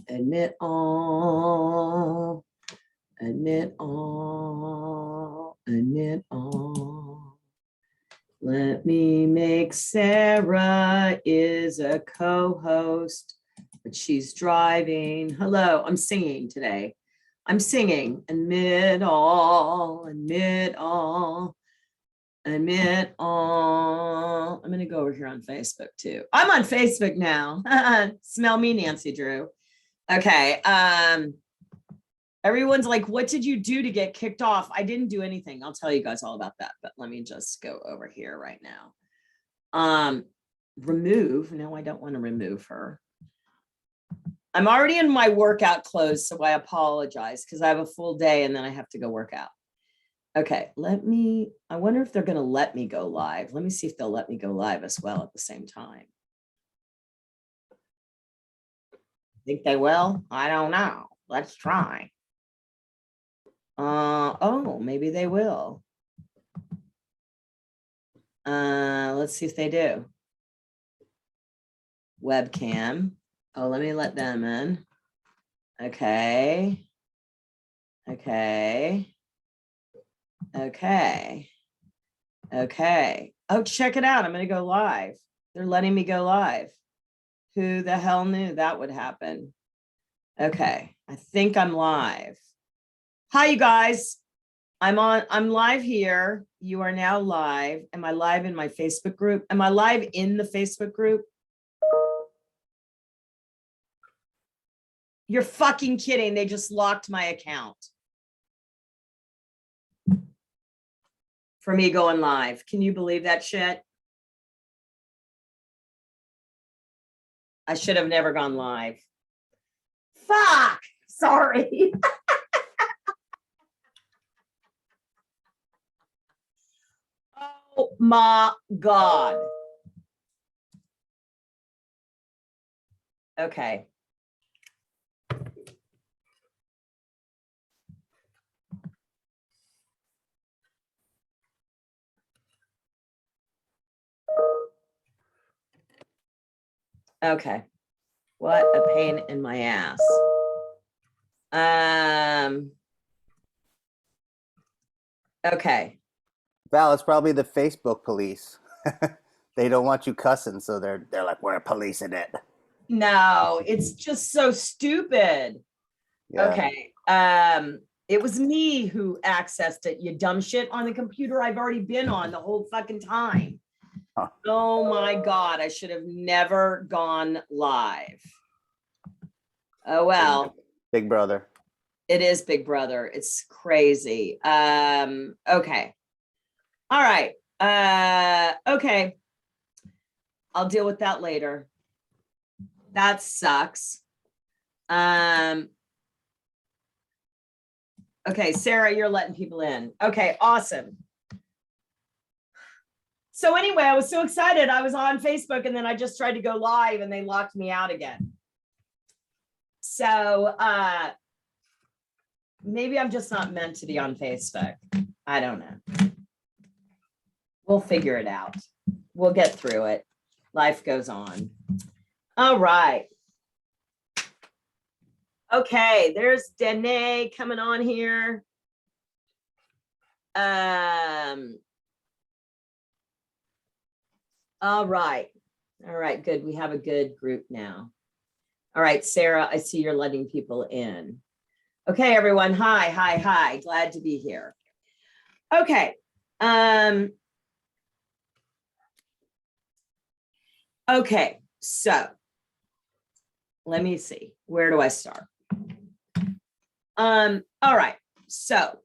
Admit all, admit all, admit all. Let me make Sarah is a co-host, but she's driving. Hello, I'm singing today. I'm singing. Admit all, admit all, admit all. I'm going to go over here on Facebook too. I'm on Facebook now. Smell me, Nancy Drew. Okay. Everyone's like, what did you do to get kicked off? I didn't do anything. I'll tell you guys all about that, but let me just go over here right now. Remove. No, I don't want to remove her. I'm already in my workout clothes, so I apologize because I have a full day and then I have to go work out. Okay, I wonder if they're going to let me go live. Let me see if they'll let me go live as well at the same time. Think they will? I don't know. Let's try. Oh, maybe they will. Let's see if they do. Webcam. Oh, let me let them in. Okay. Okay. Okay. Okay. Oh, check it out. I'm going to go live. They're letting me go live. Who the hell knew that would happen? Okay. I think I'm live. Hi, you guys. I'm live here. You are now live. Am I live in my Facebook group? Am I live in the Facebook group? You're fucking kidding. They just locked my account for me going live. Can you believe that shit? I should have never gone live. Fuck. Sorry. Oh my God. Okay. Okay. What a pain in my ass. Okay. Val, it's probably the Facebook police. They don't want you cussing, so they're like, we're policing it. No, it's just so stupid. Yeah. Okay. It was me who accessed it, you dumb shit, on the computer I've already been on the whole fucking time. Huh. Oh my God, I should have never gone live. Oh, well. Big brother. It is Big Brother. It's crazy. Okay. All right. Okay. I'll deal with that later. That sucks. Okay, Sarah, you're letting people in. Okay, awesome. So anyway, I was so excited. I was on Facebook and then I just tried to go live and they locked me out again. So maybe I'm just not meant to be on Facebook. I don't know. We'll figure it out. We'll get through it. Life goes on. All right. Okay, there's Danae coming on here. All right. All right, good. We have a good group now. All right, Sarah, I see you're letting people in. Okay, everyone. Hi, hi, hi. Glad to be here. Okay. Okay, so let me see. Where do I start? All right. So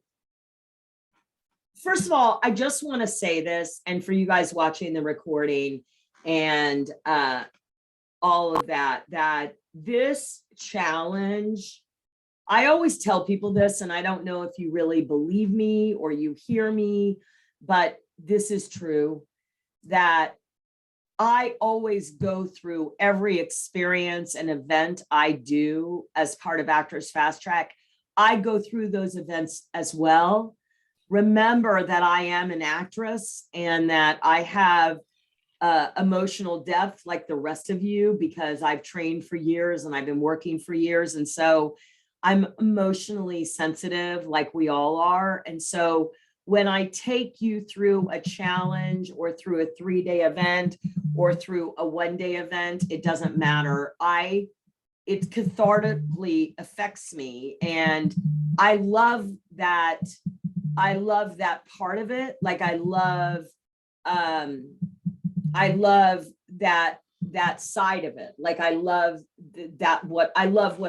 first of all, I just want to say this, and for you guys watching the recording and all of that, that this challenge, I always tell people this, and I don't know if you really believe me or you hear me, but this is true, that I always go through every experience and event I do as part of Actors Fast Track. I go through those events as well. Remember that I am an actress and that I have emotional depth like the rest of you, because I've trained for years and I've been working for years. And so I'm emotionally sensitive like we all are. And so when I take you through a challenge or through a 3-day event or through a 1-day event, it doesn't matter. It cathartically affects me. And I love that. I love that part of it. Like I love that side of it. Like I love what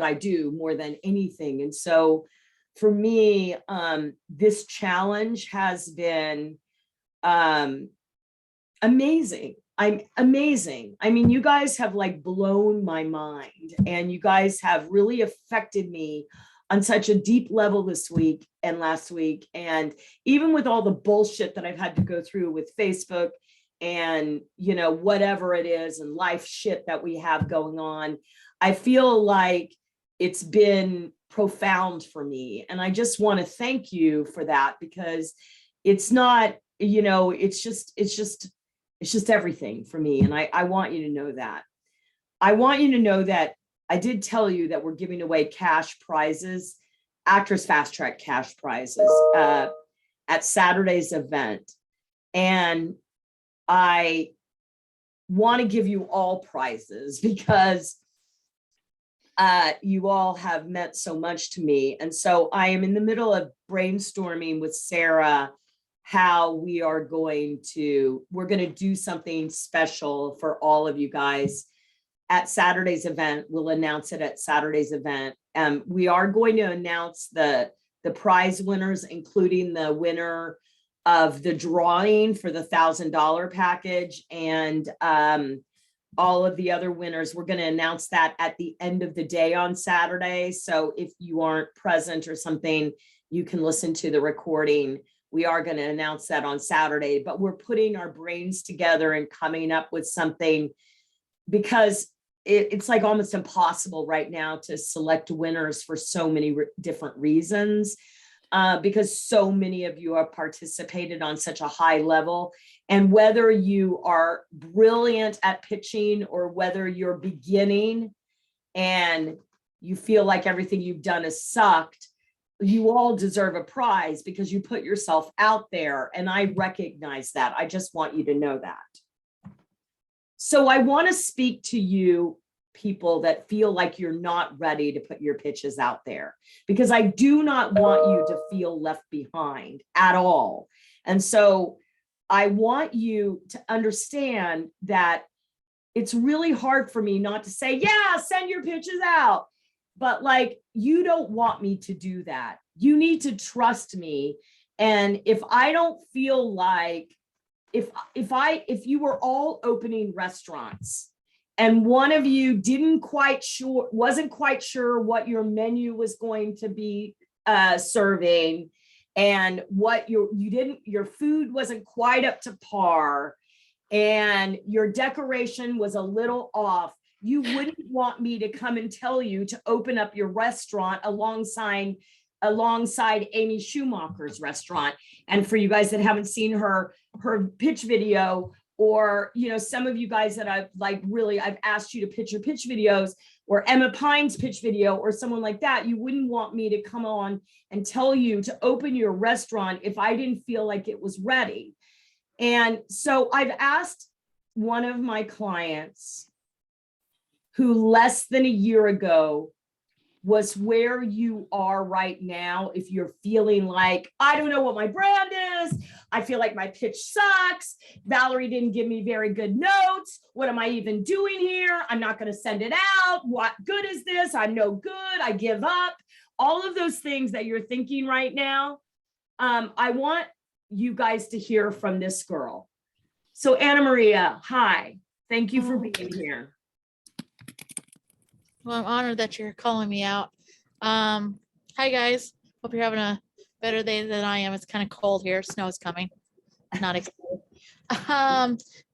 I do more than anything. And so for me, this challenge has been amazing. I'm amazing. I mean, you guys have like blown my mind, and you guys have really affected me on such a deep level this week and last week. And even with all the bullshit that I've had to go through with Facebook and, you know, whatever it is, and life shit that we have going on, I feel like it's been profound for me. And I just want to thank you for that, because it's not, you know, it's just everything for me. And I want you to know that. I want you to know that I did tell you that we're giving away cash prizes, Actress Fast Track cash prizes at Saturday's event. And I want to give you all prizes because you all have meant so much to me. And so I am in the middle of brainstorming with Sarah how we're going to do something special for all of you guys at Saturday's event. We'll announce it at Saturday's event. We are going to announce the prize winners, including the winner of the drawing for the $1,000 package, and all of the other winners. We're going to announce that at the end of the day on Saturday. So if you aren't present or something, you can listen to the recording. We are going to announce that on Saturday, but we're putting our brains together and coming up with something, because it's like almost impossible right now to select winners for so many different reasons, because so many of you have participated on such a high level. And whether you are brilliant at pitching or whether you're beginning and you feel like everything you've done has sucked, you all deserve a prize because you put yourself out there. And I recognize that. I just want you to know that. So I want to speak to you people that feel like you're not ready to put your pitches out there, because I do not want you to feel left behind at all. And so I want you to understand that it's really hard for me not to say, yeah, send your pitches out. But like, you don't want me to do that. You need to trust me. And if I don't feel like, if you were all opening restaurants and one of you wasn't quite sure what your menu was going to be serving, and what your food wasn't quite up to par, and your decoration was a little off, you wouldn't want me to come and tell you to open up your restaurant alongside Amy Schumacher's restaurant. And for you guys that haven't seen her pitch video, or, you know, some of you guys that I've asked you to pitch your pitch videos, or Emma Pine's pitch video, or someone like that, you wouldn't want me to come on and tell you to open your restaurant if I didn't feel like it was ready. And so I've asked one of my clients, who less than a year ago was where you are right now, if you're feeling like, I don't know what my brand is, I feel like my pitch sucks, Valerie didn't give me very good notes, what am I even doing here? I'm not going to send it out. What good is this? I'm no good. I give up. All of those things that you're thinking right now, I want you guys to hear from this girl. So Anna Maria, hi. Thank you for being here. Well, I'm honored that you're calling me out. Hi guys. Hope you're having a better day than I am. It's kind of cold here. Snow is coming. Not excited.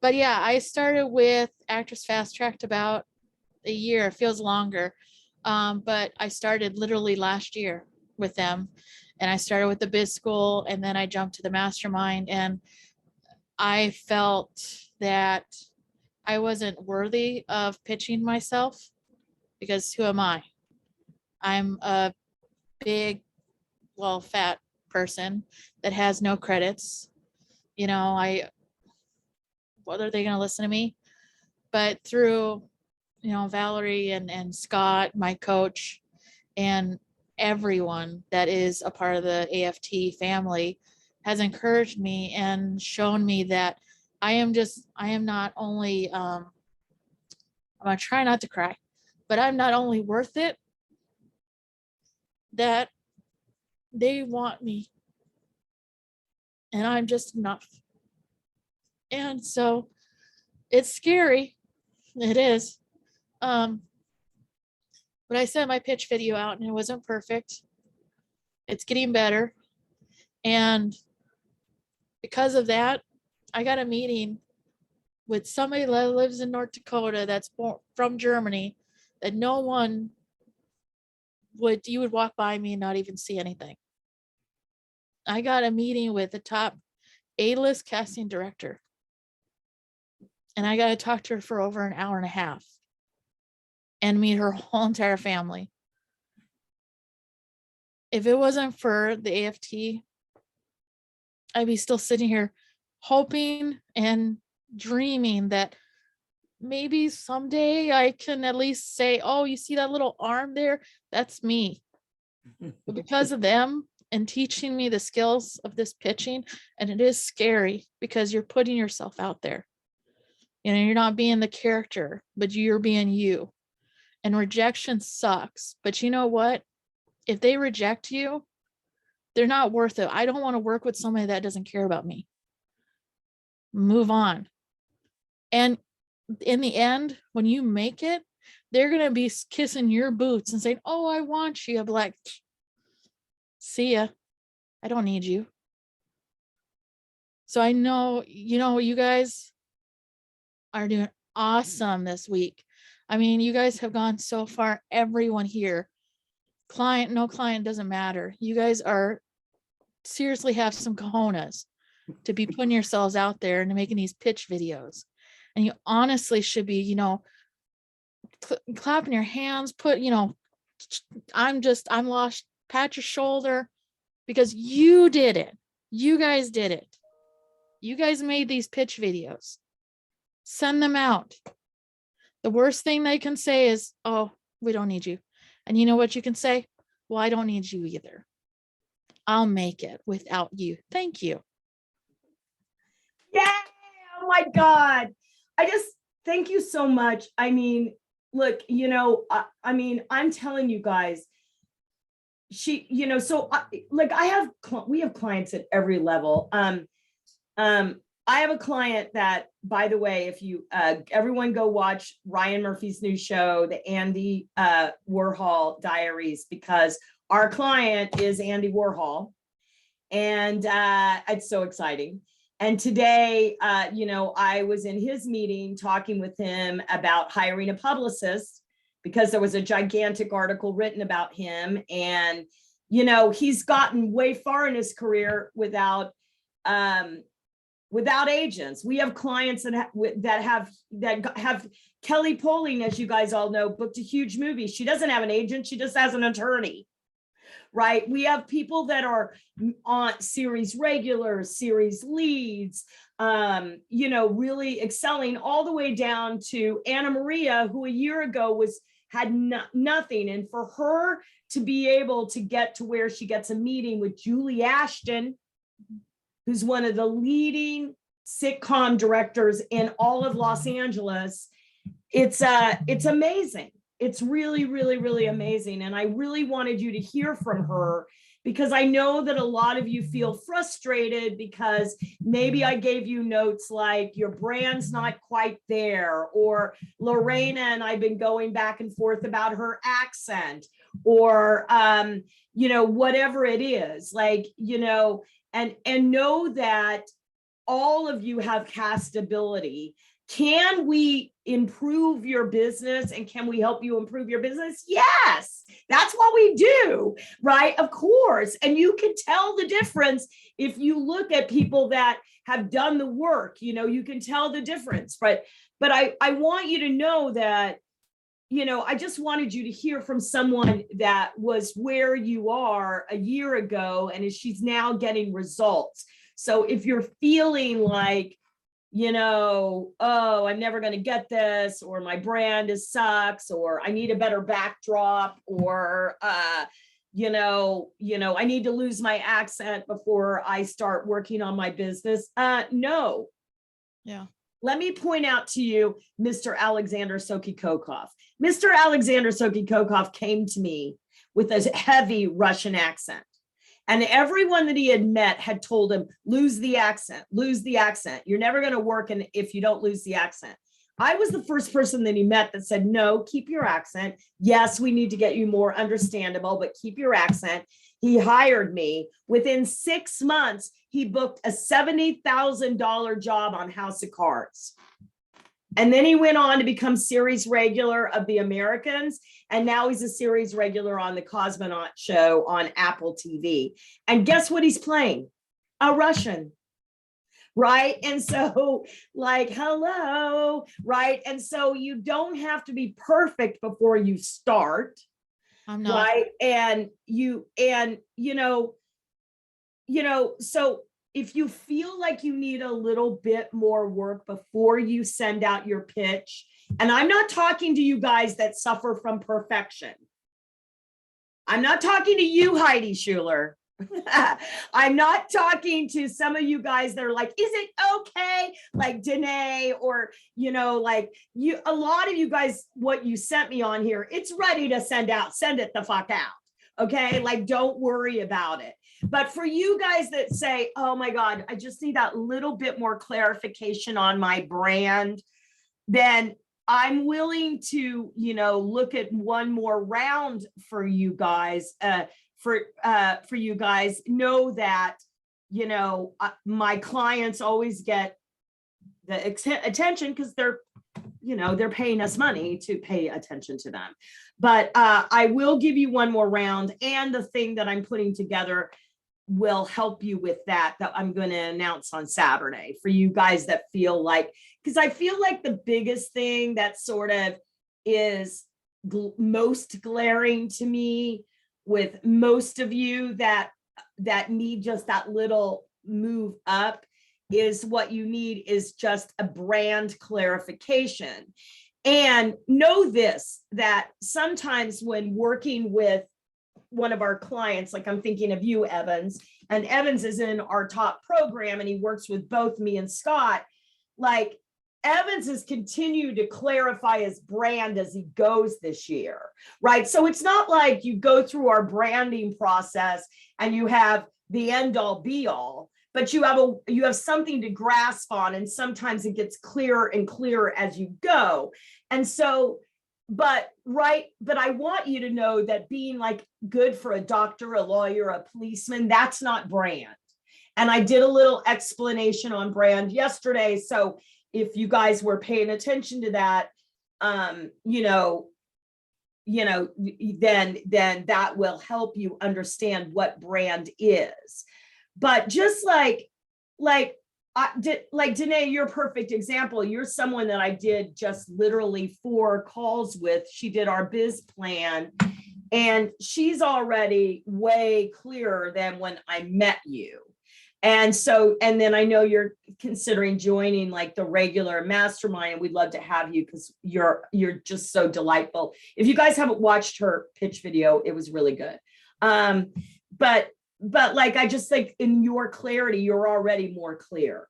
But yeah, I started with Actress Fast Tracked about a year. It feels longer. But I started literally last year with them. And I started with the biz school, and then I jumped to the mastermind, and I felt that I wasn't worthy of pitching myself, because who am I? I'm a big, well, fat person that has no credits. You know, what are they going to listen to me? But through, Valerie and Scott, my coach, and everyone that is a part of the AFT family has encouraged me and shown me that I am not only, I'm going to try not to cry, but I'm not only worth it, that they want me, and I'm just enough. And so it's scary. It is. But I sent my pitch video out and it wasn't perfect. It's getting better. And because of that, I got a meeting with somebody that lives in North Dakota that's from Germany, that no one you would walk by me and not even see anything. I got a meeting with the top A-list casting director. And I got to talk to her for over an hour and a half and meet her whole entire family. If it wasn't for the AFT, I'd be still sitting here hoping and dreaming that maybe someday I can at least say, oh, you see that little arm there? That's me. But because of them and teaching me the skills of this pitching, and it is scary because you're putting yourself out there. You're not being the character, but you're being you. And rejection sucks. But you know what? If they reject you, they're not worth it. I don't want to work with somebody that doesn't care about me. Move on. And in the end, when you make it, they're going to be kissing your boots and saying, oh, I want you. I'm like, see ya. I don't need you. So I know, you guys are doing awesome this week. I mean, you guys have gone so far. Everyone here, client, no client, doesn't matter. You guys are seriously have some cojones to be putting yourselves out there and making these pitch videos. And you honestly should be, clapping your hands, I'm lost, pat your shoulder, because you did it. You guys did it. You guys made these pitch videos. Send them out. The worst thing they can say is, oh, we don't need you. And you know what you can say? Well, I don't need you either. I'll make it without you. Thank you. Yay! Oh my God. Thank you so much. I mean, look, I'm telling you guys, we have clients at every level. I have a client that, by the way, if you everyone go watch Ryan Murphy's new show, the Andy Warhol Diaries, because our client is Andy Warhol, and it's so exciting. And today, I was in his meeting talking with him about hiring a publicist, because there was a gigantic article written about him, and he's gotten way far in his career without agents. We have clients that have Kelly Poling, as you guys all know, booked a huge movie. She doesn't have an agent. She just has an attorney, right? We have people that are on series regulars, series leads, really excelling, all the way down to Anna Maria, who a year ago had nothing. And for her to be able to get to where she gets a meeting with Julie Ashton, who's one of the leading sitcom directors in all of Los Angeles, it's amazing. It's really, really, really amazing. And I really wanted you to hear from her, because I know that a lot of you feel frustrated because maybe I gave you notes like your brand's not quite there, or Lorena and I've been going back and forth about her accent, or whatever it is, and know that all of you have castability. Can we improve your business, and can we help you improve your business? Yes, that's what we do, right? Of course. And you can tell the difference if you look at people that have done the work, you can tell the difference. But but I want you to know that, you know, I just wanted you to hear from someone that was where you are a year ago, and she's now getting results. So if you're feeling like, you know, oh, I'm never going to get this, or my brand is sucks, or I need a better backdrop, or, you know, I need to lose my accent before I start working on my business. No. Yeah. Let me point out to you, Mr. Alexander Sokikokov. Mr. Alexander Sokikokov came to me with a heavy Russian accent. And everyone that he had met had told him, lose the accent, lose the accent. You're never going to work if you don't lose the accent. I was the first person that he met that said, no, keep your accent. Yes, we need to get you more understandable, but keep your accent. He hired me. Within 6 months, he booked a $70,000 job on House of Cards. And then he went on to become series regular of The Americans. And now he's a series regular on the Cosmonaut show on Apple TV. And guess what he's playing? A Russian. Right. And so, like, hello. Right. And so you don't have to be perfect before you start. I'm not. Right. And you know, so if you feel like you need a little bit more work before you send out your pitch, and I'm not talking to you guys that suffer from perfection. I'm not talking to you, Heidi Schuler. I'm not talking to some of you guys that are like, is it okay? Like Danae, or, you know, like you, a lot of you guys, what you sent me on here, it's ready to send out, send it the fuck out. Okay. Like, don't worry about it. But for you guys that say, oh my God, I just need that little bit more clarification on my brand, then I'm willing to, you know, look at one more round for you guys. For you guys, know that, you know, my clients always get the attention because they're, you know, they're paying us money to pay attention to them. But I will give you one more round, and the thing that I'm putting together will help you with that I'm going to announce on Saturday for you guys that feel like, because I feel like the biggest thing that sort of is most glaring to me with most of you that need just that little move up is what you need is just a brand clarification. And know this, that sometimes when working with one of our clients, like I'm thinking of you, Evans, and Evans is in our top program and he works with both me and Scott, like Evans has continued to clarify his brand as he goes this year, right? So it's not like you go through our branding process and you have the end all be all, but you have something to grasp on, and sometimes it gets clearer and clearer as you go. And so, but I want you to know that being like good for a doctor, a lawyer, a policeman, that's not brand. And I did a little explanation on brand yesterday. So if you guys were paying attention to that, then that will help you understand what brand is. But just like Danae, you're a perfect example. You're someone that I did just literally 4 calls with. She did our biz plan, and she's already way clearer than when I met you. And so, and then I know you're considering joining like the regular mastermind, and we'd love to have you because you're just so delightful. If you guys haven't watched her pitch video, it was really good. But like, I just think in your clarity, you're already more clear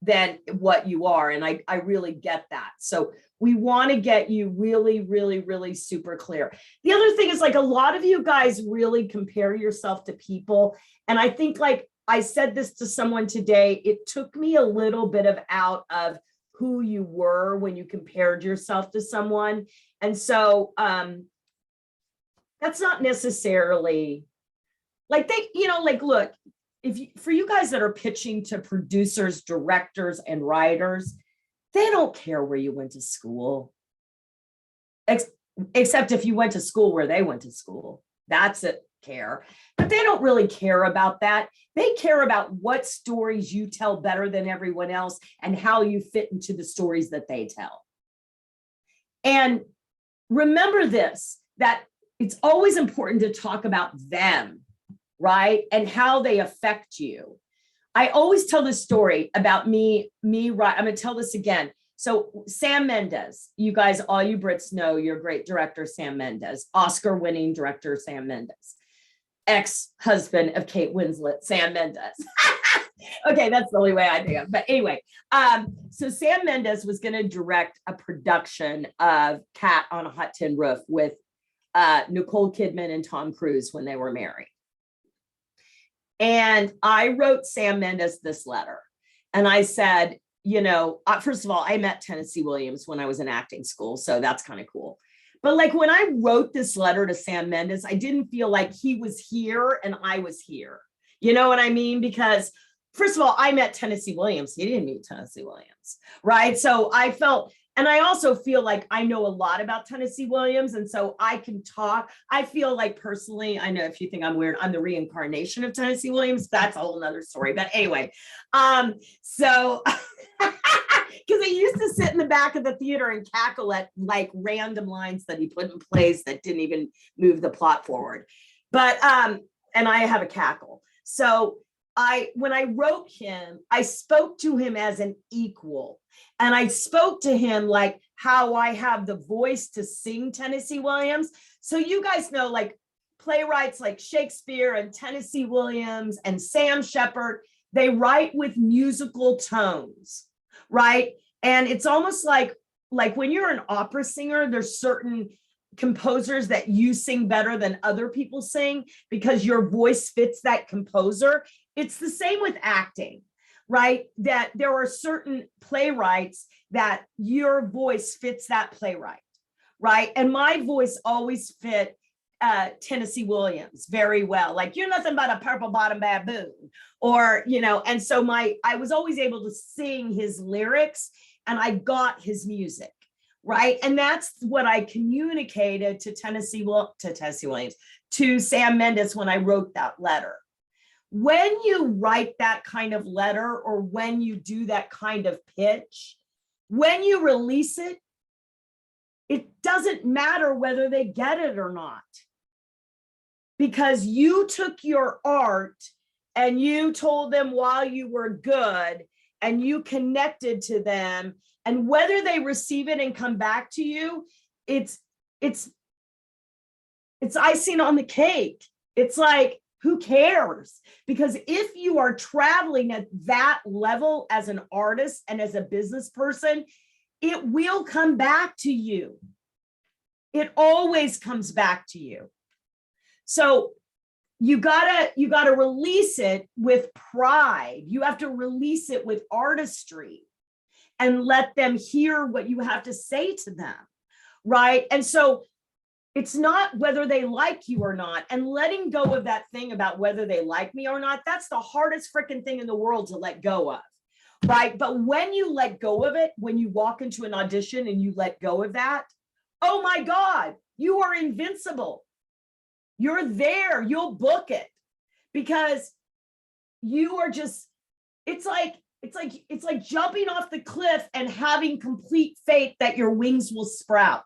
than what you are. And I really get that. So we want to get you really, really, really super clear. The other thing is, like, a lot of you guys really compare yourself to people. And I think, like I said this to someone today, it took me a little bit of out of who you were when you compared yourself to someone. And so that's not necessarily like they, you know, like, look, for you guys that are pitching to producers, directors, and writers, they don't care where you went to school, except if you went to school where they went to school. That's it, care. But they don't really care about that. They care about what stories you tell better than everyone else and how you fit into the stories that they tell. And remember this, that it's always important to talk about them, right? And how they affect you. I always tell this story about me, right? I'm going to tell this again. So Sam Mendes, you guys, all you Brits know your great director, Sam Mendes, Oscar-winning director, Sam Mendes, ex-husband of Kate Winslet, Sam Mendes. Okay, that's the only way I think of. But anyway, so Sam Mendes was going to direct a production of Cat on a Hot Tin Roof with Nicole Kidman and Tom Cruise when they were married. And I wrote Sam Mendes this letter. And I said, you know, first of all, I met Tennessee Williams when I was in acting school. So that's kind of cool. But like when I wrote this letter to Sam Mendes, I didn't feel like he was here and I was here. You know what I mean? Because first of all, I met Tennessee Williams. He didn't meet Tennessee Williams, right? So I felt, and I also feel like I know a lot about Tennessee Williams. And so I can talk. I feel like personally, I know if you think I'm weird, I'm the reincarnation of Tennessee Williams. That's a whole nother story. But anyway, so because he used to sit in the back of the theater and cackle at like random lines that he put in place that didn't even move the plot forward. But, and I have a cackle. So when I wrote him, I spoke to him as an equal. And I spoke to him like how I have the voice to sing Tennessee Williams. So you guys know, like playwrights like Shakespeare and Tennessee Williams and Sam Shepard, they write with musical tones, right? And it's almost like when you're an opera singer, there's certain composers that you sing better than other people sing because your voice fits that composer. It's the same with acting, right? That there are certain playwrights that your voice fits that playwright, right? And my voice always fit Tennessee Williams very well. Like, you're nothing but a purple bottom baboon, or, you know, and so I was always able to sing his lyrics and I got his music, right? And that's what I communicated to to Sam Mendes when I wrote that letter. When you write that kind of letter or when you do that kind of pitch, when you release it, it doesn't matter whether they get it or not. Because you took your art and you told them why you were good and you connected to them, and whether they receive it and come back to you, it's icing on the cake. It's like, who cares? Because if you are traveling at that level as an artist and as a business person, it will come back to you. It always comes back to you. So you gotta release it with pride. You have to release it with artistry and let them hear what you have to say to them, right? And so it's not whether they like you or not, and letting go of that thing about whether they like me or not, that's the hardest freaking thing in the world to let go of, right? But when you let go of it, when you walk into an audition and you let go of that, oh my God, you are invincible. You're there, you'll book it because you are just, it's like jumping off the cliff and having complete faith that your wings will sprout.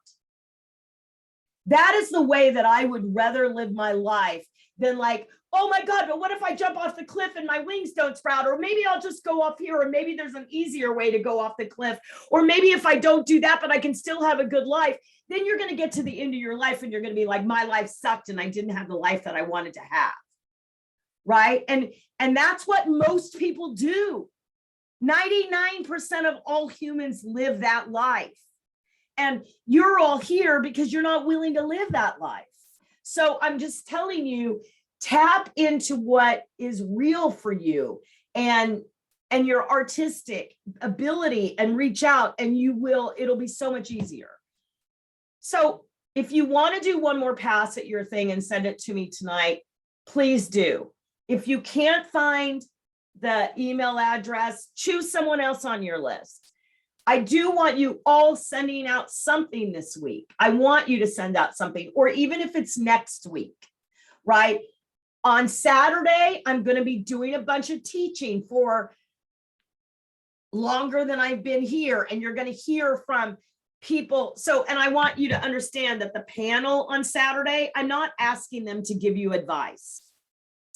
That is the way that I would rather live my life than like, oh my God, but what if I jump off the cliff and my wings don't sprout? Or maybe I'll just go off here, or maybe there's an easier way to go off the cliff. Or maybe if I don't do that, but I can still have a good life, then you're going to get to the end of your life and you're going to be like, my life sucked and I didn't have the life that I wanted to have. Right. And that's what most people do. 99% of all humans live that life. And you're all here because you're not willing to live that life. So I'm just telling you, tap into what is real for you and your artistic ability and reach out, and it'll be so much easier. So if you want to do one more pass at your thing and send it to me tonight, please do. If you can't find the email address, choose someone else on your list. I do want you all sending out something this week. I want you to send out something, or even if it's next week, right? On Saturday, I'm going to be doing a bunch of teaching for longer than I've been here. And you're going to hear from people, so, and I want you to understand that the panel on Saturday, I'm not asking them to give you advice.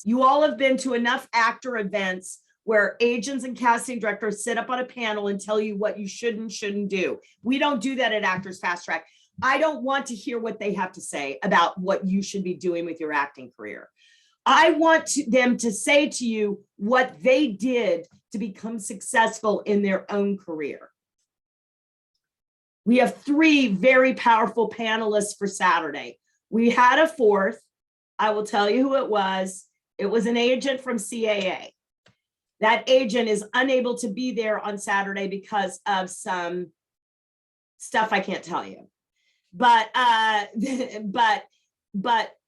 You all have been to enough actor events where agents and casting directors sit up on a panel and tell you what you should and shouldn't do. We don't do that at Actors Fast Track. I don't want to hear what they have to say about what you should be doing with your acting career. I want them to say to you what they did to become successful in their own career. We have 3 very powerful panelists for Saturday. We had a 4th. I will tell you who it was. It was an agent from CAA. That agent is unable to be there on Saturday because of some stuff I can't tell you. But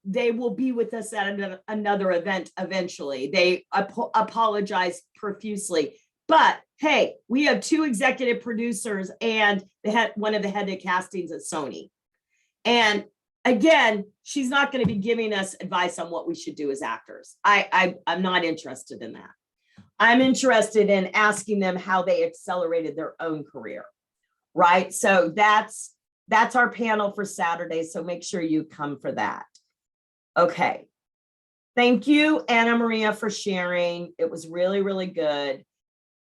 they will be with us at another event eventually. They apologize profusely. But hey, we have 2 executive producers and one of the head of castings at Sony. And again, she's not going to be giving us advice on what we should do as actors. I'm not interested in that. I'm interested in asking them how they accelerated their own career, right? So that's our panel for Saturday. So make sure you come for that. Okay. Thank you, Anna Maria, for sharing. It was really, really good.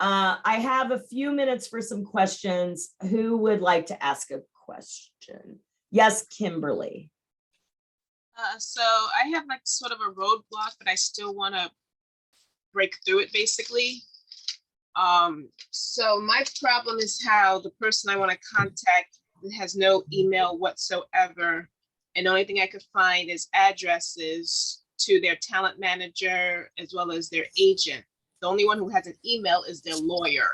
I have a few minutes for some questions. Who would like to ask a question? Yes, Kimberly. So I have like sort of a roadblock, but I still want to break through it basically. So my problem is how the person I want to contact has no email whatsoever. And the only thing I could find is addresses to their talent manager as well as their agent. The only one who has an email is their lawyer.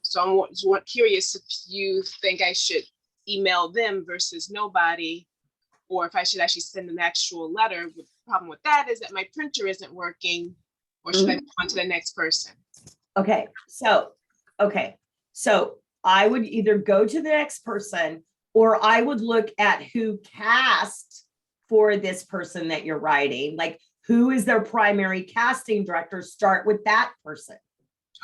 So I'm curious if you think I should email them versus nobody, or if I should actually send an actual letter. The problem with that is that my printer isn't working, or should I move on to the next person? Okay, so I would either go to the next person, or I would look at who cast for this person that you're writing. Like, who is their primary casting director? Start with that person.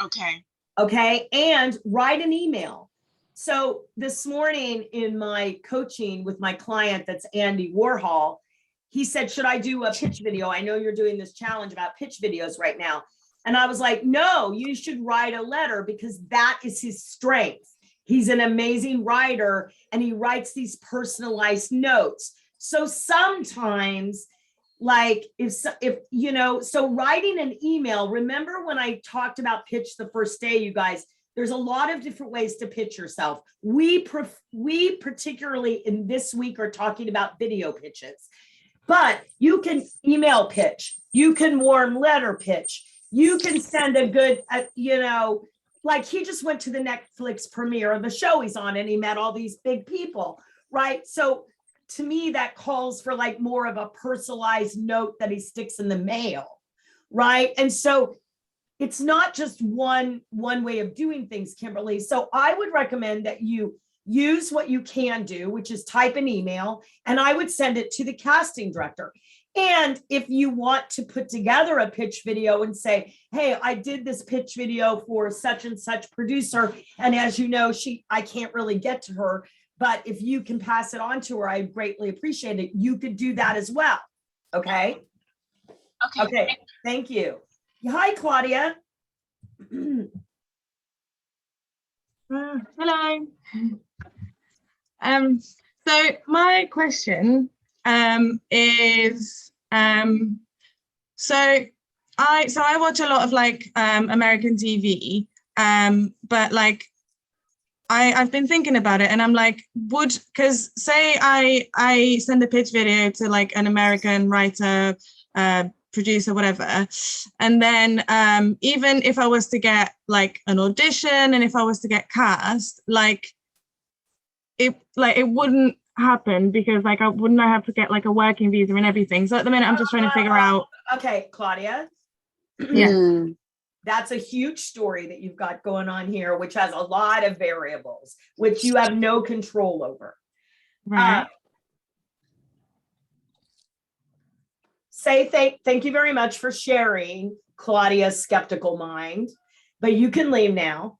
Okay. Okay, and write an email. So this morning in my coaching with my client, that's Andy Warhol, he said, should I do a pitch video? I know you're doing this challenge about pitch videos right now. And I was like, no, you should write a letter, because that is his strength. He's an amazing writer and he writes these personalized notes. So sometimes, like if you know, so writing an email, remember when I talked about pitch the first day, you guys, there's a lot of different ways to pitch yourself. We particularly in this week are talking about video pitches, but you can email pitch, you can warm letter pitch, you can send a good, like he just went to the Netflix premiere of the show he's on and he met all these big people, right? So to me, that calls for like more of a personalized note that he sticks in the mail, right? And so it's not just one way of doing things, Kimberly. So I would recommend that you use what you can do, which is type an email, and I would send it to the casting director. And if you want to put together a pitch video and say, hey, I did this pitch video for such and such producer, and as you know, I can't really get to her, but if you can pass it on to her, I greatly appreciate it. You could do that as well. Okay. Okay. Thank you. Hi, Claudia. Hello. So my question is so I watch a lot of like American TV, but like I've been thinking about it, and I'm like, because say I send a pitch video to like an American writer, producer, whatever, and then even if I was to get like an audition and if I was to get cast, it wouldn't happen, because like I wouldn't have to get like a working visa and everything. So at the minute I'm just trying to figure out. Okay, Claudia. Yeah. That's a huge story that you've got going on here, which has a lot of variables, which you have no control over. Right. Thank you very much for sharing Claudia's skeptical mind, but you can leave now.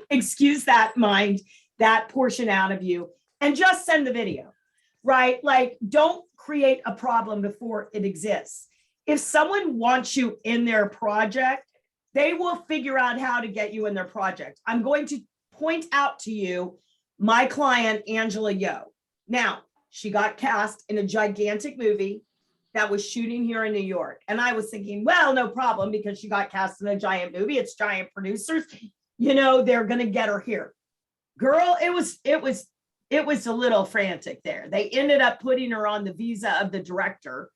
Excuse that mind. that portion out of you and just send the video, right? Like, don't create a problem before it exists. If someone wants you in their project, they will figure out how to get you in their project. I'm going to point out to you my client, Angela Yo. Now, she got cast in a gigantic movie that was shooting here in New York. And I was thinking, well, no problem, because she got cast in a giant movie. It's giant producers. You know, they're going to get her here. Girl, it was a little frantic there. They ended up putting her on the visa of the director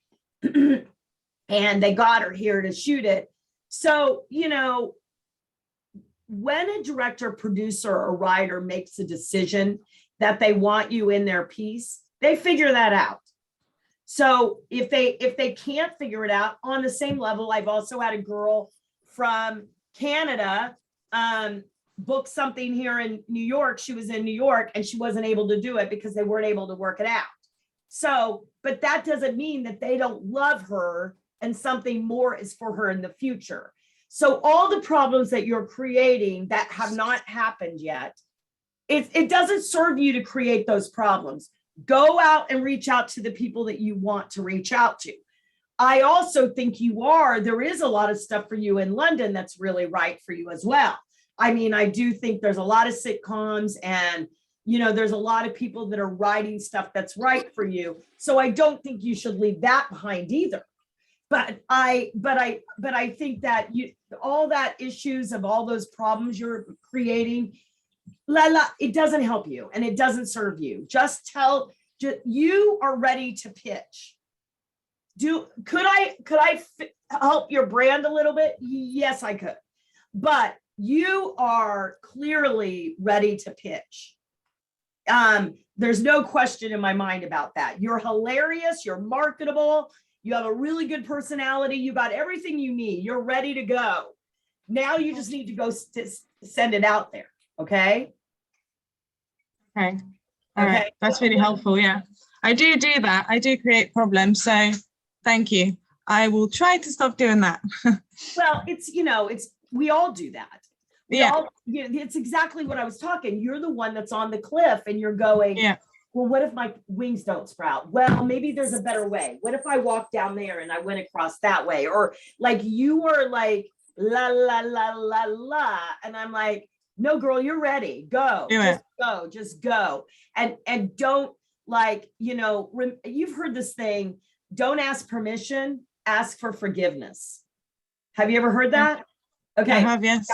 and they got her here to shoot it. So, you know, when a director, producer, or writer makes a decision that they want you in their piece, they figure that out. So if they can't figure it out, on the same level, I've also had a girl from Canada book something here in New York. She was in New York and she wasn't able to do it because they weren't able to work it out. So, but that doesn't mean that they don't love her and something more is for her in the future. So all the problems that you're creating that have not happened yet, it doesn't serve you to create those problems. Go out and reach out to the people that you want to reach out to. I also think there is a lot of stuff for you in London that's really right for you as well. I mean, I do think there's a lot of sitcoms and, you know, there's a lot of people that are writing stuff that's right for you. So I don't think you should leave that behind either. But I think that all that issues of all those problems you're creating, it doesn't help you and it doesn't serve you. Just you are ready to pitch. Could I help your brand a little bit? Yes, I could. But you are clearly ready to pitch. There's no question in my mind about that. You're hilarious. You're marketable. You have a really good personality. You got everything you need. You're ready to go. Now you just need to go send it out there. Okay. Okay. All right. That's really helpful. Yeah. I do that. I do create problems. So thank you. I will try to stop doing that. Well, we all do that. It's exactly what I was talking. You're the one that's on the cliff and you're going, well, what if my wings don't sprout? Well, maybe there's a better way. What if I walk down there and I went across that way? Or like you were like, la, la, la, la, la. And I'm like, no, girl, you're ready. Go. Just go. And don't you've heard this thing, don't ask permission, ask for forgiveness. Have you ever heard that? Okay. I have, yes.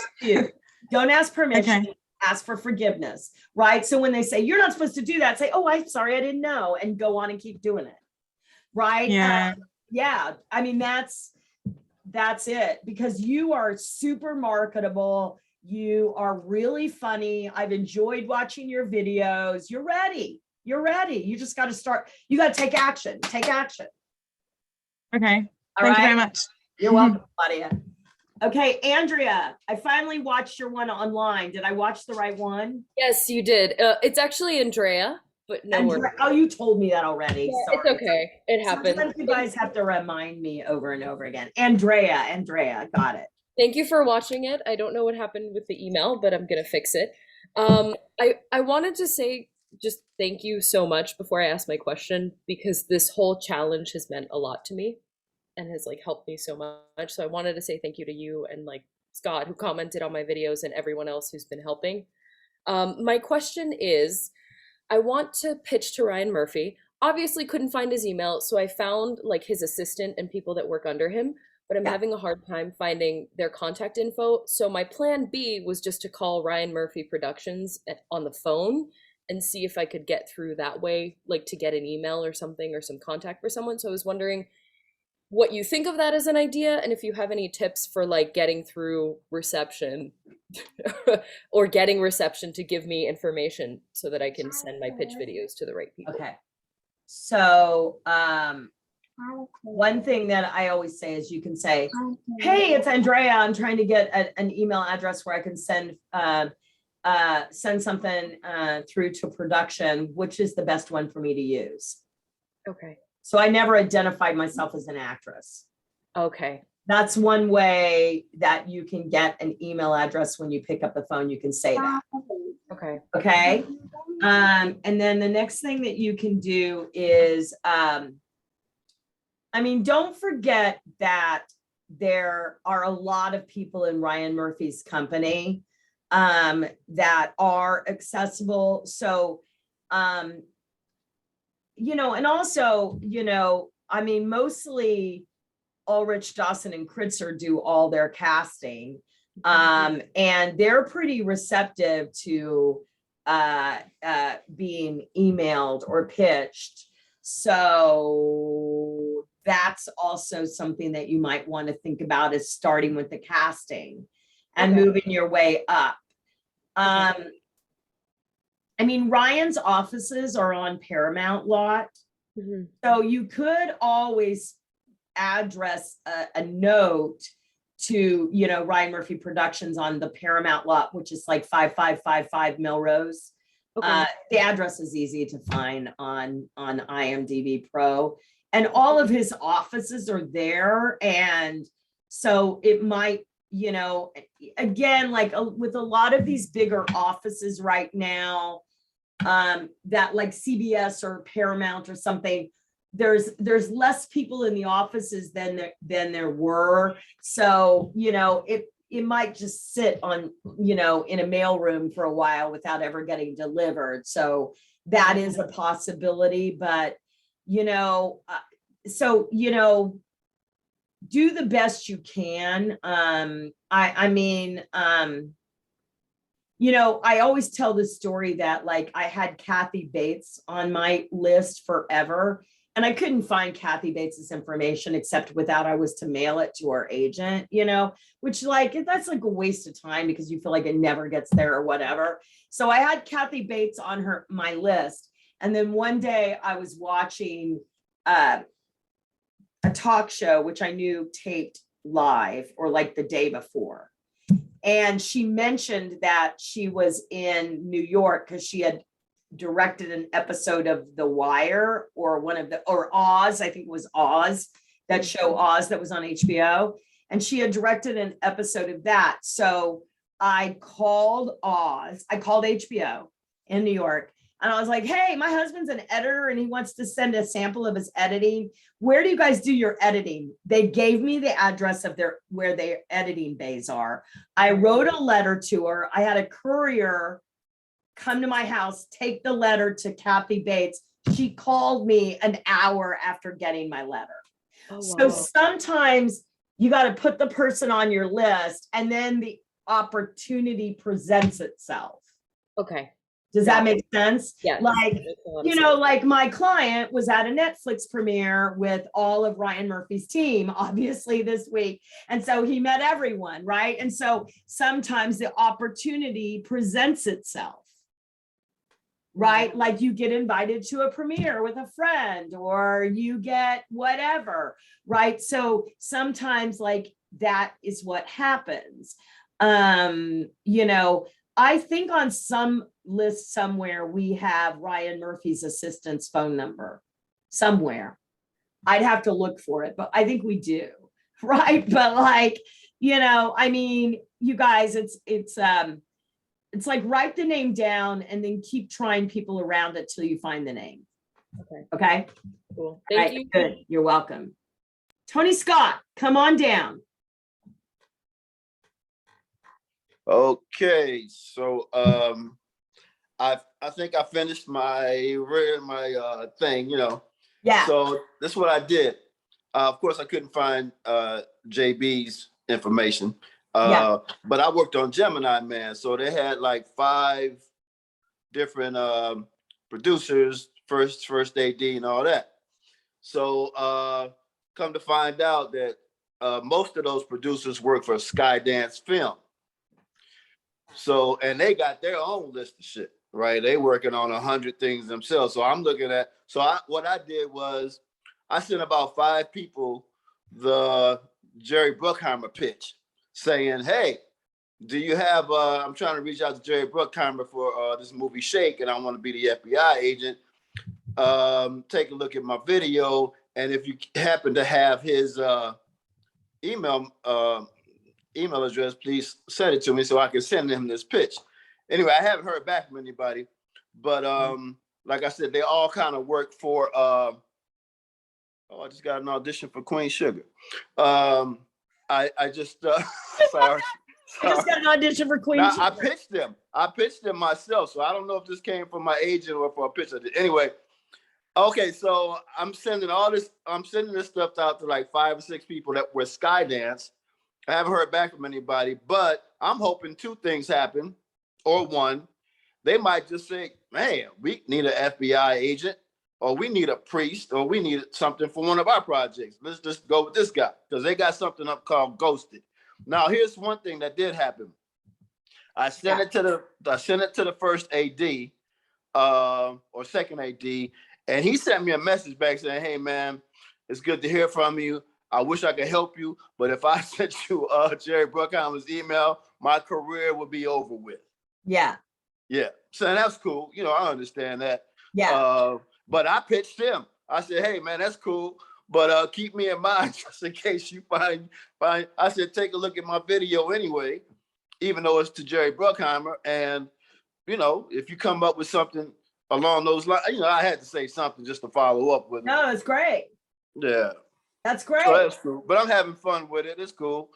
Don't ask permission, ask for forgiveness, right? So when they say, you're not supposed to do that, say, oh, I'm sorry, I didn't know, and go on and keep doing it, right? Yeah. I mean, that's it, because you are super marketable. You are really funny. I've enjoyed watching your videos. You're ready. You just got to start. You got to take action. Okay. Thank you very much. You're welcome, Claudia. Okay, Andrea, I finally watched your one online. Did I watch the right one? Yes, you did. It's actually Andrea, but no worries. Oh, you told me that already. Yeah, sorry. it's okay. It happens. Sometimes you guys have to remind me over and over again. Andrea, got it. Thank you for watching it. I don't know what happened with the email, but I'm gonna fix it. I wanted to say just thank you so much before I ask my question, because this whole challenge has meant a lot to me and has helped me so much. So I wanted to say thank you to you and Scott, who commented on my videos, and everyone else who's been helping. My question is, I want to pitch to Ryan Murphy. Obviously couldn't find his email, so I found his assistant and people that work under him, but I'm having a hard time finding their contact info. So my plan B was just to call Ryan Murphy Productions on the phone and see if I could get through that way, to get an email or something or some contact for someone. So I was wondering what you think of that as an idea, and if you have any tips for getting through reception or getting reception to give me information so that I can send my pitch videos to the right people. Okay. So one thing that I always say is you can say, hey, it's Andrea. I'm trying to get an email address where I can send something through to production. Which is the best one for me to use? Okay. So I never identified myself as an actress. Okay. That's one way that you can get an email address when you pick up the phone. You can say that. Okay. Okay. And then the next thing that you can do is, I mean, don't forget that there are a lot of people in Ryan Murphy's company that are accessible. So, you know, and also, you know, I mean, mostly Ulrich, Dawson, and Kritzer do all their casting. And they're pretty receptive to being emailed or pitched. So that's also something that you might want to think about, is starting with the casting and Okay. moving your way up. I mean, Ryan's offices are on Paramount Lot. Mhm. So you could always address a note to, you know, Ryan Murphy Productions on the Paramount Lot, which is like 5555 Melrose. Okay. The address is easy to find on IMDb Pro, and all of his offices are there. And so it might, you know, again, like with a lot of these bigger offices right now, that like CBS or Paramount or something, there's less people in the offices than there were. So, you know, it might just sit on, you know, in a mailroom for a while without ever getting delivered. So that is a possibility, but, you know, so, you know, do the best you can. I mean, you know, I always tell this story that like I had Kathy Bates on my list forever, and I couldn't find Kathy Bates's information except I was to mail it to her agent, you know, which like, that's like a waste of time because you feel like it never gets there or whatever. So I had Kathy Bates on my list. And then one day I was watching a talk show, which I knew taped live or like the day before. And she mentioned that she was in New York because she had directed an episode of The Wire, or Oz, I think it was Oz, that show Oz that was on HBO. And she had directed an episode of that. So I called HBO in New York. And I was like, hey, my husband's an editor and he wants to send a sample of his editing. Where do you guys do your editing? They gave me the address of where their editing bays are. I wrote a letter to her. I had a courier come to my house, take the letter to Kathy Bates. She called me an hour after getting my letter. Oh, So wow. sometimes you got to put the person on your list and then the opportunity presents itself. Okay. Does that make sense? Yeah. Like, you know, like my client was at a Netflix premiere with all of Ryan Murphy's team, obviously this week. And so he met everyone, right? And so sometimes the opportunity presents itself, right? Like you get invited to a premiere with a friend, or you get whatever, right? So sometimes like that is what happens. You know, I think on some list somewhere we have Ryan Murphy's assistant's phone number somewhere. I'd have to look for it, but I think we do, right? But like, you know, I mean, you guys, it's like write the name down and then keep trying people around it till you find the name. Okay. Cool. Thank you. Good. You're welcome. Tony Scott, come on down. Okay, so I think I finished my thing, you know. Yeah. So this is what I did. Of course, I couldn't find JB's information, but I worked on Gemini Man, so they had like 5 different producers, first AD and all that. So come to find out that most of those producers work for Skydance Film. So, and they got their own list of shit, right? They working on 100 things themselves. So I'm looking at, what I did was I sent about 5 people the Jerry Bruckheimer pitch saying, hey, do you have, I'm trying to reach out to Jerry Bruckheimer for this movie Shake, and I want to be the FBI agent. Take a look at my video. And if you happen to have his email email address, please send it to me so I can send him this pitch. Anyway, I haven't heard back from anybody, but like I said, they all kind of work for. I just got an audition for Queen Sugar. I just sorry. I just got an audition for Queen. Now, Sugar. I pitched them myself, so I don't know if this came from my agent or for a pitch. Anyway, okay, so I'm sending this stuff out to like 5 or 6 people that were Skydance. I haven't heard back from anybody, but I'm hoping 2 things happen, or one. They might just say, man, we need an FBI agent, or we need a priest, or we need something for one of our projects. Let's just go with this guy, because they got something up called Ghosted. Now, here's one thing that did happen. I sent it to the first AD, or second AD, and he sent me a message back saying, hey man, it's good to hear from you. I wish I could help you, but if I sent you Jerry Bruckheimer's email, my career would be over with. Yeah. Yeah. So that's cool. You know, I understand that. Yeah. But I pitched him. I said, hey man, that's cool. But keep me in mind just in case you find. I said, take a look at my video anyway, even though it's to Jerry Bruckheimer. And, you know, if you come up with something along those lines, you know, I had to say something just to follow up with it. No, it's great. Yeah. That's great. So that's cool. But I'm having fun with it. It's cool.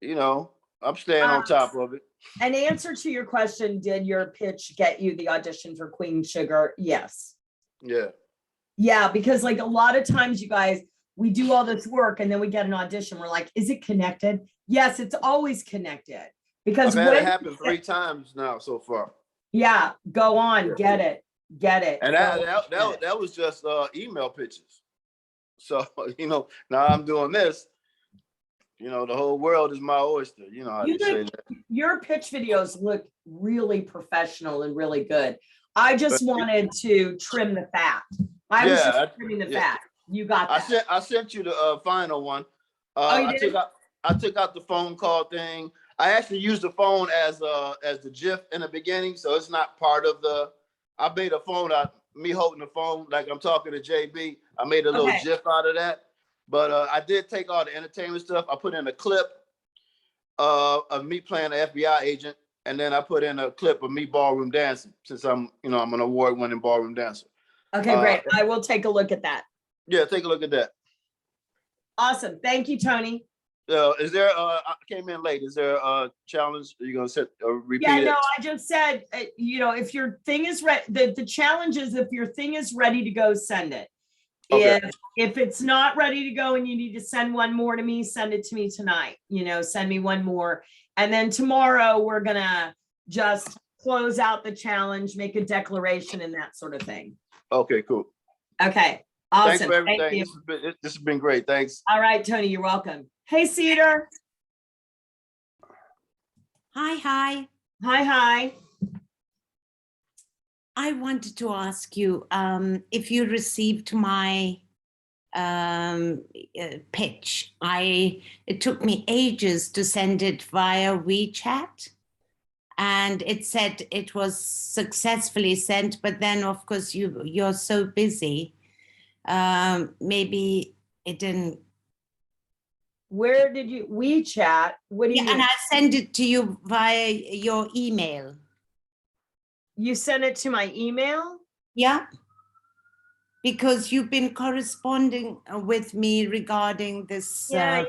You know, I'm staying on top of it. An answer to your question, did your pitch get you the audition for Queen Sugar? Yes. Yeah. Yeah, because like a lot of times you guys, we do all this work and then we get an audition. We're like, is it connected? Yes, it's always connected. Because I've had it happen 3 times now so far. Yeah, go on, get it. And that was just email pitches. So, you know, now I'm doing this. You know, the whole world is my oyster. You know how you say that. Your pitch videos look really professional and really good. I just wanted to trim the fat. I was just trimming the fat. You got that. I sent you the final one. You did? I took out the phone call thing. I actually used the phone as the GIF in the beginning, so it's not part of the. I made a phone out, me holding the phone like I'm talking to JB. I made a little GIF out of that, but I did take all the entertainment stuff. I put in a clip of me playing an FBI agent, and then I put in a clip of me ballroom dancing, since I'm an award-winning ballroom dancer. Okay, great. I will take a look at that. Yeah, take a look at that. Awesome. Thank you, Tony. Is there? I came in late. Is there a challenge? Are you gonna repeat it? Yeah, no. I just said, if your thing is ready, the challenge is if your thing is ready to go, send it. Okay. If it's not ready to go and you need to send one more to me, send it to me tonight. Send me one more, and then tomorrow we're gonna just close out the challenge, make a declaration, and that sort of thing. Okay, cool. Okay. Awesome. Thanks for everything. Thank you. This has been great. Thanks. All right, Tony, you're welcome. Hey, Cedar. Hi. Hi. I wanted to ask you if you received my pitch. It took me ages to send it via WeChat, and it said it was successfully sent, but then of course you're so busy. Maybe it didn't. Where did you WeChat? What do you mean? And I sent it to you via your email. You sent it to my email? Yeah. Because you've been corresponding with me regarding this. Yeah.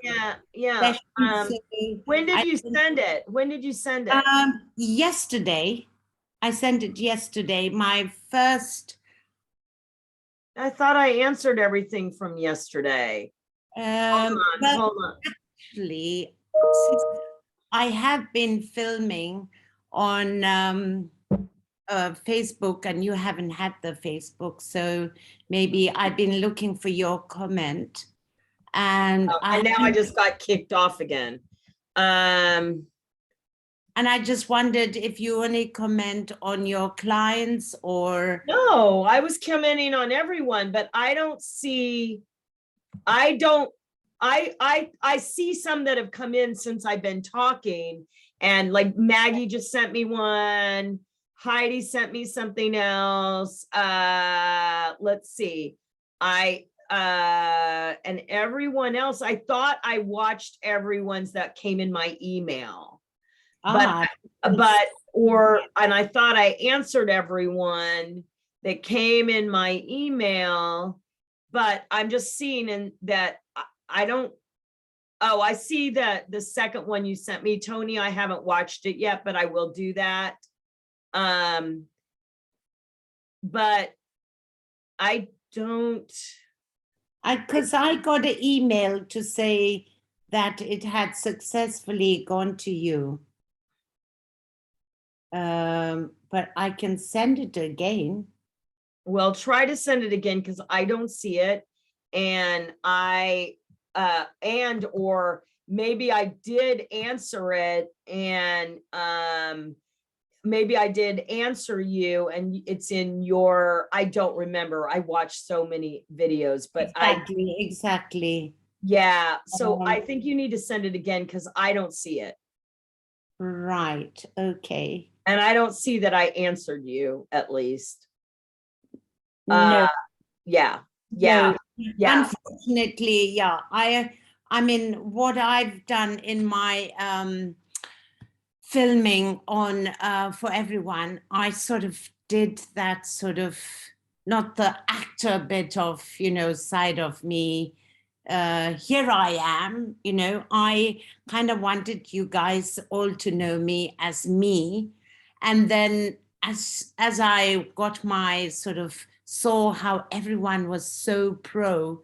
So when did you send it? When did you send it? Yesterday. I sent it yesterday. My first. I thought I answered everything from yesterday. Hold on. Actually, I have been filming on Facebook, and you haven't had the Facebook, so maybe I've been looking for your comment, and now I just got kicked off again. And I just wondered if you only comment on your clients or. No, I was commenting on everyone, but I don't see. I see some that have come in since I've been talking, and like Maggie just sent me one. Heidi sent me something else. Let's see. and everyone else, I thought I watched everyone's that came in my email. Ah, And I thought I answered everyone that came in my email, but I'm just seeing in that I don't, oh, I see that the second one you sent me, Tony, I haven't watched it yet, but I will do that. But I don't. because I got an email to say that it had successfully gone to you. But I can send it again. Well, try to send it again because I don't see it. And or maybe I did answer it, and maybe I did answer you and it's in your, I don't remember. I watched so many videos, but Exactly. yeah. So I think you need to send it again because I don't see it. Right. Okay. And I don't see that I answered you, at least. No. Yeah. No, Yeah. unfortunately, yeah. I mean, what I've done in my filming on For Everyone, I sort of did that sort of, not the actor bit of, side of me. Here I am, I kind of wanted you guys all to know me as me. And then as I got my sort of saw how everyone was so pro,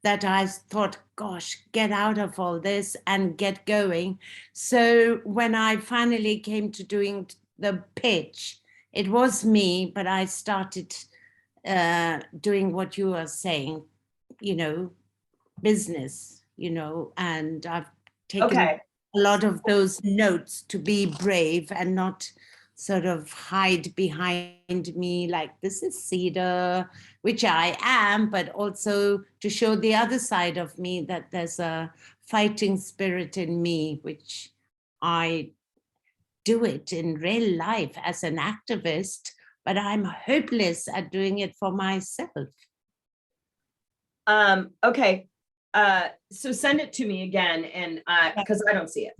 that I thought, gosh, get out of all this and get going. So when I finally came to doing the pitch, it was me, but I started doing what you are saying, business, and I've taken a lot of those notes to be brave and not sort of hide behind me like this is Cedar, which I am, but also to show the other side of me that there's a fighting spirit in me, which I do it in real life as an activist, but I'm hopeless at doing it for myself. Okay. So send it to me again, and because I don't see it.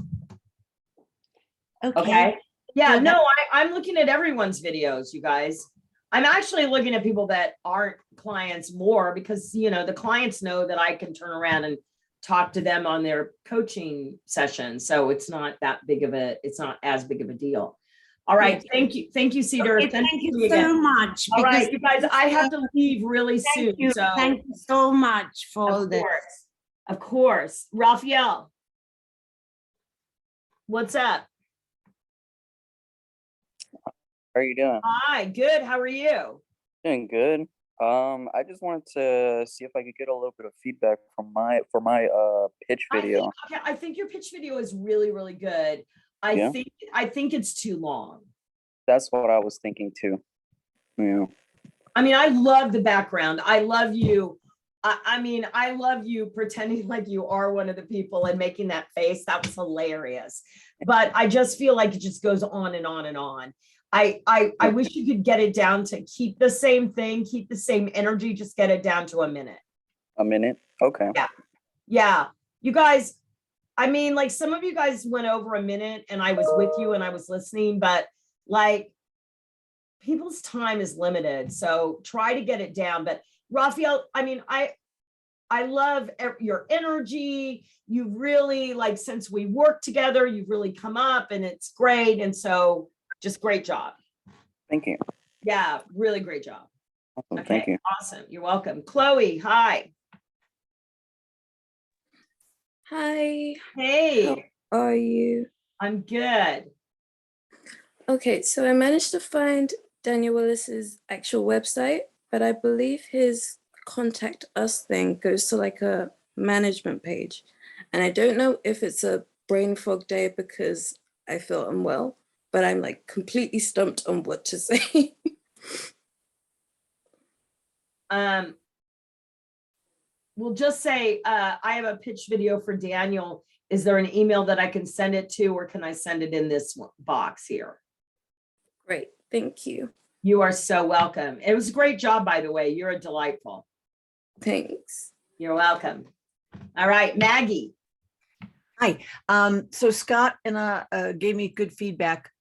Okay. Yeah, no, I'm looking at everyone's videos, you guys. I'm actually looking at people that aren't clients more because, the clients know that I can turn around and talk to them on their coaching session. So it's not that big of it's not as big of a deal. All right. Thank you. Thank you, Cedar. Okay, thank you so much. All right, you guys, I have to leave really soon. So thank you so much for all this. Of course. Raphael, what's up? How are you doing? Hi, good. How are you? Doing good. I just wanted to see if I could get a little bit of feedback for my pitch video. I think your pitch video is really, really good. I think it's too long. That's what I was thinking too. Yeah. I mean, I love the background. I love you. I love you pretending like you are one of the people and making that face. That was hilarious. But I just feel like it just goes on and on and on. I wish you could get it down to keep the same thing, keep the same energy, just get it down to a minute. A minute? Okay. Yeah. You guys, I mean, like some of you guys went over a minute and I was with you and I was listening, but like people's time is limited. So try to get it down. But Raphael, I mean, I love your energy. You really, like, since we worked together, you've really come up and it's great. And so just great job. Thank you. Yeah, really great job. Awesome. Okay, Thank you. awesome. You're welcome. Chloe, hi. Hi. Hey. How are you? I'm good. Okay, so I managed to find Daniel Willis's actual website, but I believe his contact us thing goes to like a management page. And I don't know if it's a brain fog day because I feel unwell, but I'm like completely stumped on what to say. We'll just say, I have a pitch video for Daniel. Is there an email that I can send it to, or can I send it in this box here? Great, thank you. You are so welcome. It was a great job, by the way. You're a delightful. Thanks. You're welcome. All right, Maggie. Hi. So Scott and gave me good feedback.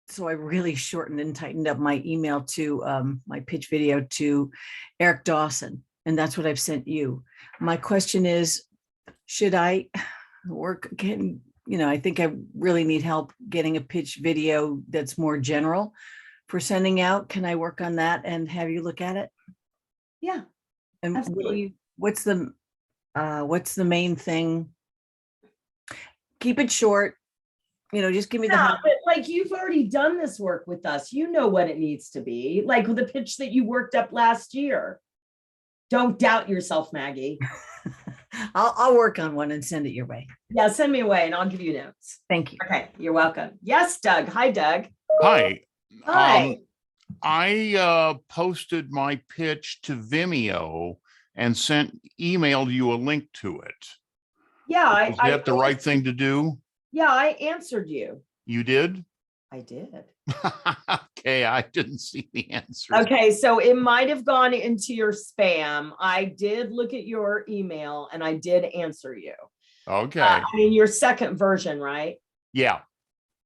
So I really shortened and tightened up my email to my pitch video to Eric Dawson, and that's what I've sent you. My question is, should I work again? I think I really need help getting a pitch video that's more general for sending out. Can I work on that and have you look at it? Yeah. And Absolutely. what's the main thing? Keep it short. Just give me Yeah, but like you've already done this work with us. You know what it needs to be. Like with the pitch that you worked up last year. Don't doubt yourself, Maggie. I'll work on one and send it your way. Yeah, send me away and I'll give you notes. Thank you. Okay, you're welcome. Yes, Doug. Hi, Doug. Hi. Hi. I posted my pitch to Vimeo and emailed you a link to it. Yeah, Is that the right thing to do? Yeah, I answered you. You did? I did. Okay, I didn't see the answer. Okay, so it might have gone into your spam. I did look at your email and I did answer you. Okay. I mean, your second version, right? Yeah,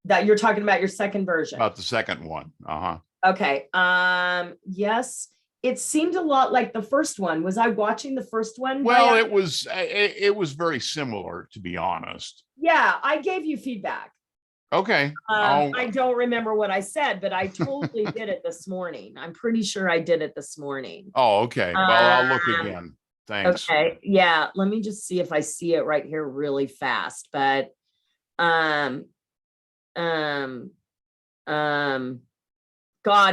That you're talking about your second version. about the second one. Uh-huh. Okay. Yes, it seemed a lot like the first one. Was I watching the first one? Well, it was very similar, to be honest. Yeah, I gave you feedback. Okay. I don't remember what I said, but I totally did it this morning. I'm pretty sure I did it this morning. Oh, okay. Well, I'll look again. Thanks. Okay. Yeah. Let me just see if I see it right here really fast. But God,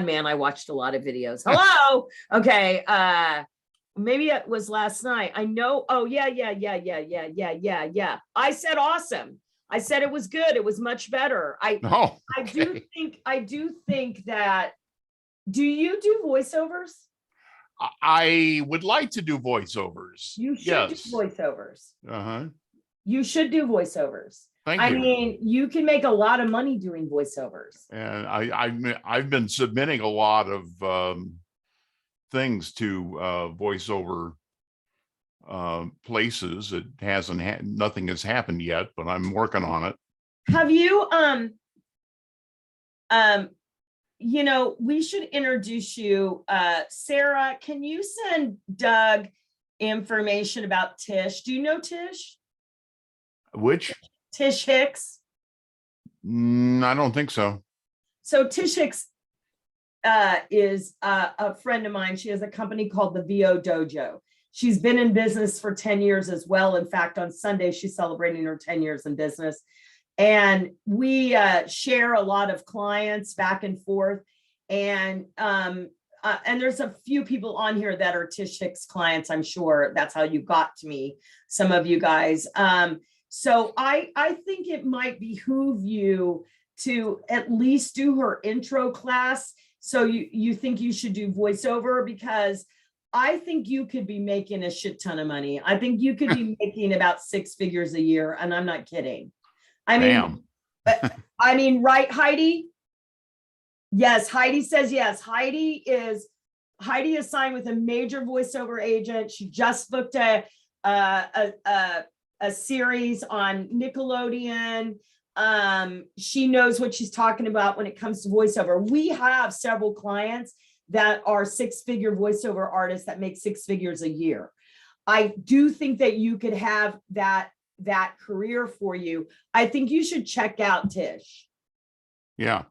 man, I watched a lot of videos. Hello. Okay. Maybe it was last night. I know. Oh, yeah. I said awesome. I said it was good. It was much better. I do think that. Do you do voiceovers? I would like to do voiceovers. You should do voiceovers. Uh-huh. You should do voiceovers. Thank you. I mean, you can make a lot of money doing voiceovers. And I've been submitting a lot of things to voiceover places. It nothing has happened yet, but I'm working on it. Have you we should introduce you. Sarah, can you send Doug information about Tish? Do you know Tish? Which? Tish Hicks? I don't think so. So Tish Hicks is a friend of mine. She has a company called the VO Dojo. She's been in business for 10 years as well. In fact, on Sunday, she's celebrating her 10 years in business. And we share a lot of clients back and forth. And there's a few people on here that are Tish Hicks clients. I'm sure that's how you got to me, some of you guys. So I think it might behoove you to at least do her intro class. So you think you should do voiceover, because I think you could be making a shit ton of money. I think you could be making about 6 figures a year. And I'm not kidding. I mean, right, Heidi? Yes, Heidi says yes. Heidi is signed with a major voiceover agent. She just booked a series on Nickelodeon. She knows what she's talking about when it comes to voiceover. We have several clients that are 6-figure voiceover artists that make 6 figures a year. I do think that you could have that career for you. I think you should check out Tish. Yeah.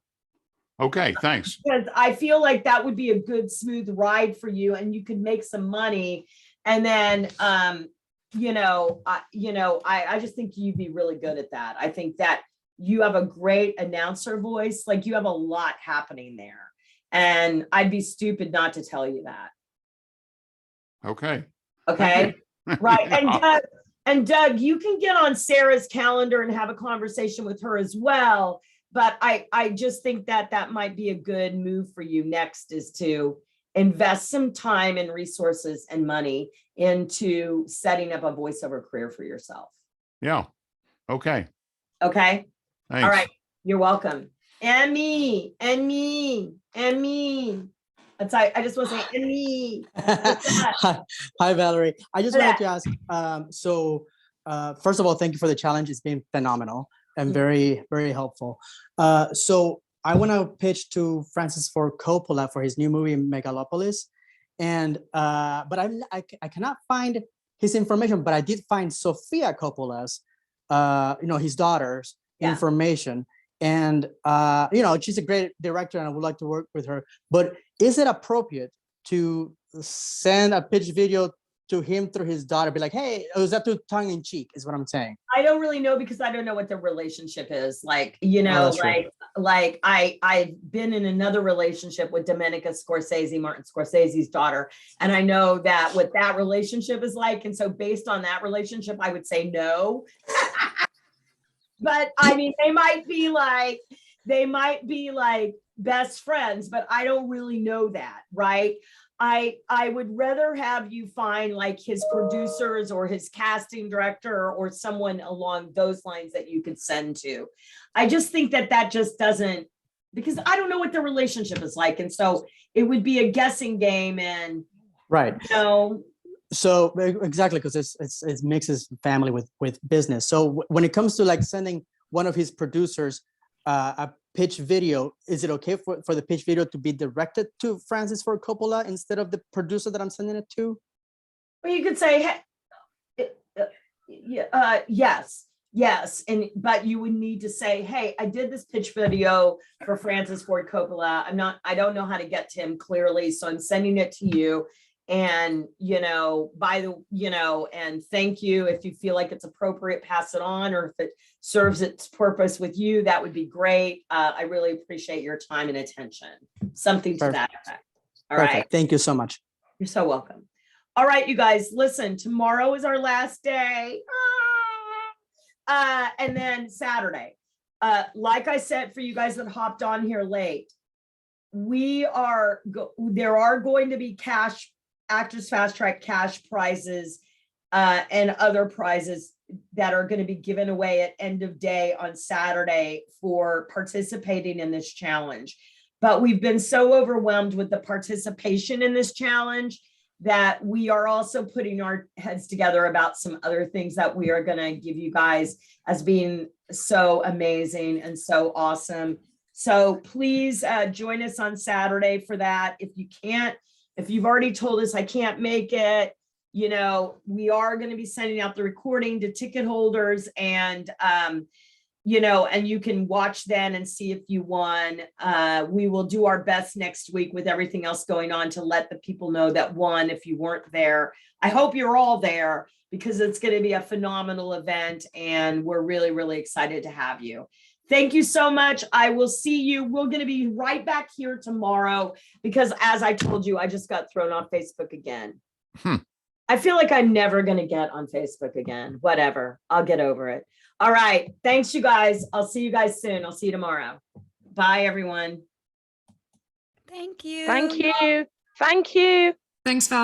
Okay, thanks. Because I feel like that would be a good smooth ride for you, and you could make some money. And then I just think you'd be really good at that. I think that you have a great announcer voice. Like, you have a lot happening there. And I'd be stupid not to tell you that. Okay. Okay. Right. And Doug, you can get on Sarah's calendar and have a conversation with her as well. But I just think that might be a good move for you next, is to invest some time and resources and money into setting up a voiceover career for yourself. Yeah. Okay. Okay. Thanks. All right. You're welcome. And me. That's I just want to say, and me. Hi, Valerie. I just wanted to ask, so first of all, thank you for the challenge. It's been phenomenal and very, very helpful. So I want to pitch to Francis Ford Coppola for his new movie Megalopolis, and but I cannot find his information. But I did find Sofia Coppola's, his daughter's information, and she's a great director, and I would like to work with her. But is it appropriate to send a pitch video to him through his daughter? Be like, hey, is that too tongue in cheek? Is what I'm saying. I don't really know because I don't know what their relationship is. Like, I've been in another relationship with Domenica Scorsese, Martin Scorsese's daughter. And I know that what that relationship is like. And so based on that relationship, I would say no. But I mean, they might be like best friends, but I don't really know that, right? I would rather have you find like his producers or his casting director or someone along those lines that you could send to. I just think that just doesn't, because I don't know what their relationship is like. And so it would be a guessing game, and right. So exactly, because it mixes family with business. So when it comes to like sending one of his producers a pitch video, is it okay for the pitch video to be directed to Francis Ford Coppola instead of the producer that I'm sending it to? Well, you could say, yes, but you would need to say, hey, I did this pitch video for Francis Ford Coppola. I don't know how to get to him clearly, so I'm sending it to you. And, and thank you. If you feel like it's appropriate, pass it on, or if it serves its purpose with you, that would be great. I really appreciate your time and attention. Something to that effect. All right. Thank you so much. You're so welcome. All right, you guys, listen, tomorrow is our last day. And then Saturday, like I said, for you guys that hopped on here late, there are going to be Actors Fast Track cash prizes and other prizes that are going to be given away at end of day on Saturday for participating in this challenge. But we've been so overwhelmed with the participation in this challenge that we are also putting our heads together about some other things that we are going to give you guys as being so amazing and so awesome. So please join us on Saturday for that. If you've already told us I can't make it, we are going to be sending out the recording to ticket holders, and and you can watch then and see if you won. We will do our best next week with everything else going on to let the people know that won if you weren't there. I hope you're all there because it's going to be a phenomenal event, and we're really, really excited to have you. Thank you so much. I will see you. We're going to be right back here tomorrow because, as I told you, I just got thrown off Facebook again. I feel like I'm never going to get on Facebook again. Whatever. I'll get over it. All right. Thanks, you guys. I'll see you guys soon. I'll see you tomorrow. Bye, everyone. Thank you. Thank you. Thank you. Thanks, Val.